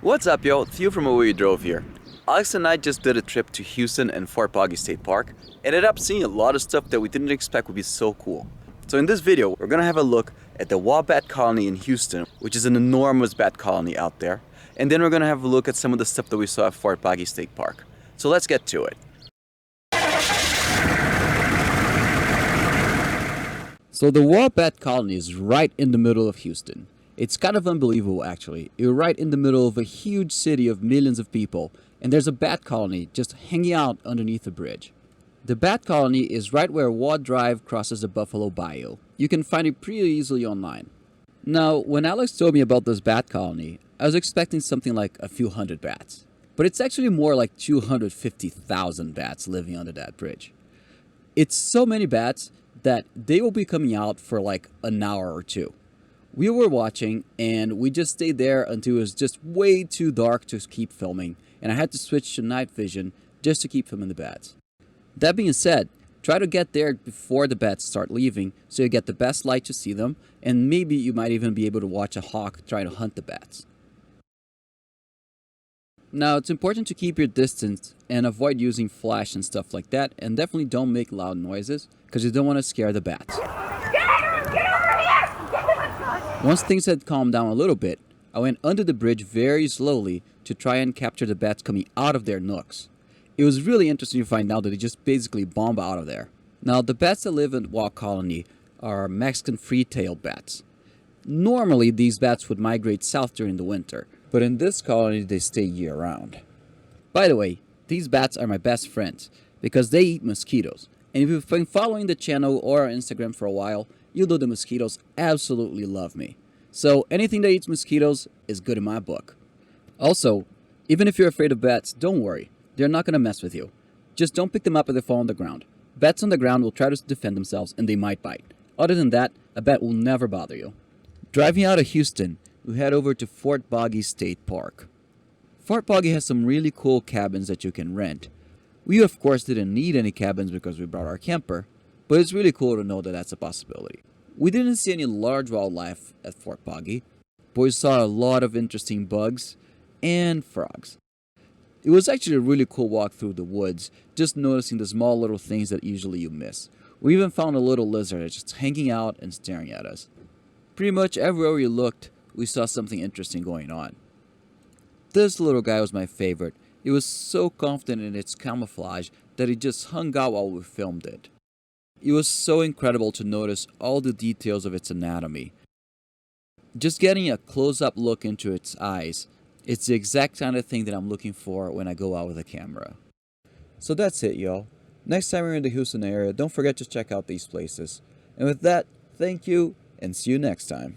What's up, yo? Theo from Where We Drove here. Alex and I just did a trip to Houston and Fort Boggy State Park. Ended up seeing a lot of stuff that we didn't expect would be so cool. So in this video, we're gonna have a look at the Waugh Bat Colony in Houston, which is an enormous bat colony out there. And then we're gonna have a look at some of the stuff that we saw at Fort Boggy State Park. So let's get to it. So the Waugh Bat Colony is right in the middle of Houston. It's kind of unbelievable, actually. You're right in the middle of a huge city of millions of people, and there's a bat colony just hanging out underneath a bridge. The bat colony is right where Waugh Drive crosses the Buffalo Bayou. You can find it pretty easily online. Now, when Alex told me about this bat colony, I was expecting something like a few hundred bats. But it's actually more like 250,000 bats living under that bridge. It's so many bats that they will be coming out for like an hour or two. We were watching and we just stayed there until it was just way too dark to keep filming, and I had to switch to night vision just to keep filming the bats. That being said, try to get there before the bats start leaving so you get the best light to see them, and maybe you might even be able to watch a hawk try to hunt the bats. Now, it's important to keep your distance and avoid using flash and stuff like that, and definitely don't make loud noises because you don't want to scare the bats. Once things had calmed down a little bit, I went under the bridge very slowly to try and capture the bats coming out of their nooks. It was really interesting to find out that they just basically bomb out of there. Now, the bats that live in Waugh Colony are Mexican free-tailed bats. Normally, these bats would migrate south during the winter, but in this colony, they stay year-round. By the way, these bats are my best friends because they eat mosquitoes. And if you've been following the channel or our Instagram for a while, you'll know the mosquitoes absolutely love me. So anything that eats mosquitoes is good in my book. Also, even if you're afraid of bats, don't worry. They're not going to mess with you. Just don't pick them up if they fall on the ground. Bats on the ground will try to defend themselves and they might bite. Other than that, a bat will never bother you. Driving out of Houston, we head over to Fort Boggy State Park. Fort Boggy has some really cool cabins that you can rent. We of course didn't need any cabins because we brought our camper, but it's really cool to know that that's a possibility. We didn't see any large wildlife at Fort Boggy, but we saw a lot of interesting bugs and frogs. It was actually a really cool walk through the woods, just noticing the small little things that usually you miss. We even found a little lizard just hanging out and staring at us. Pretty much everywhere we looked, we saw something interesting going on. This little guy was my favorite. It was so confident in its camouflage that it just hung out while we filmed it. It was so incredible to notice all the details of its anatomy. Just getting a close-up look into its eyes, it's the exact kind of thing that I'm looking for when I go out with a camera. So that's it, y'all. Next time you're in the Houston area, don't forget to check out these places. And with that, thank you, and see you next time.